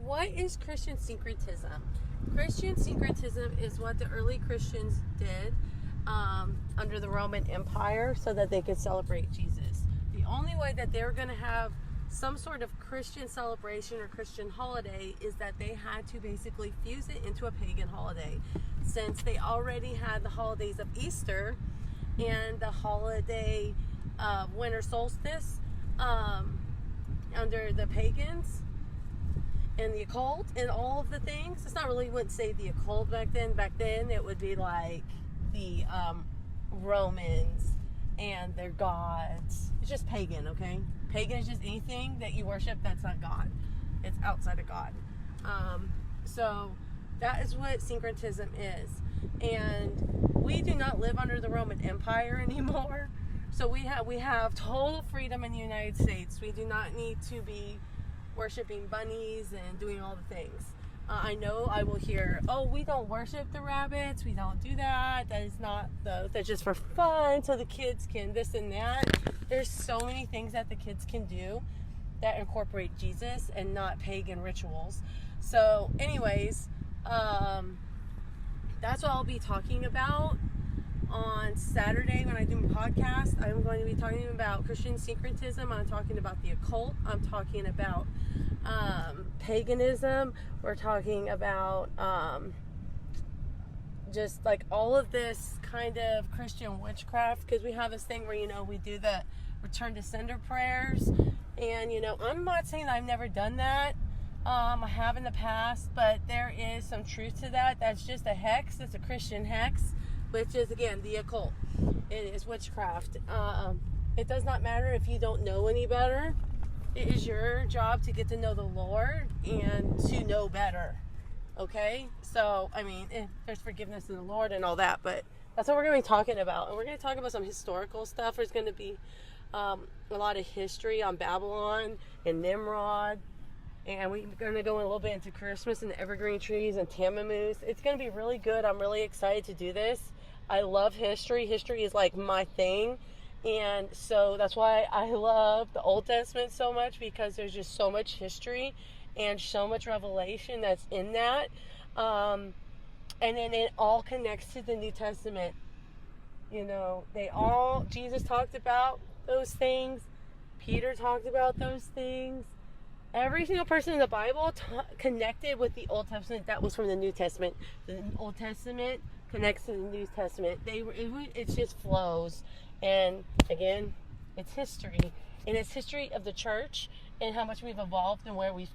what is Christian syncretism? Christian syncretism is what the early Christians did under the Roman Empire so that they could celebrate Jesus. The only way that they were going to have some sort of Christian celebration or Christian holiday is that they had to basically fuse it into a pagan holiday, since they already had the holidays of Easter and the holiday of winter solstice under the pagans and the occult and all of the things. It's not really, wouldn't say the occult back then. Back then it would be like the Romans and their gods. It's just pagan, okay? Pagan is just anything that you worship that's not God. It's outside of God. So that is what syncretism is. And we do not live under the Roman Empire anymore. So we have total freedom in the United States. We do not need to be worshiping bunnies and doing all the things. I know I will hear, oh, we don't worship the rabbits, we don't do that, that is not, that's just for fun, so the kids can this and that. There's so many things that the kids can do that incorporate Jesus and not pagan rituals. So anyways, that's what I'll be talking about on Saturday when I do my podcast. I'm going to be talking about Christian syncretism. I'm talking about the occult. I'm talking about paganism. We're talking about just like all of this kind of Christian witchcraft, because we have this thing where, you know, we do the return to sender prayers. And, you know, I'm not saying that I've never done that. I have in the past, but there is some truth to that. That's just a hex. It's a Christian hex, which is, again, the occult. It is witchcraft. It does not matter if you don't know any better. It is your job to get to know the Lord and to know better. Okay? So, I mean, there's forgiveness in the Lord and all that, but that's what we're going to be talking about. And we're going to talk about some historical stuff. There's going to be a lot of history on Babylon and Nimrod. And we're going to go a little bit into Christmas and the evergreen trees and Tammuz. It's going to be really good. I'm really excited to do this. I love history. History is like my thing. And so that's why I love the Old Testament so much, because there's just so much history and so much revelation that's in that. And then it all connects to the New Testament. You know, Jesus talked about those things. Peter talked about those things. Every single person in the Bible connected with the Old Testament that was from the New Testament. The Old Testament connects to the New Testament. It just flows. And again, it's history. And it's history of the church and how much we've evolved and where we've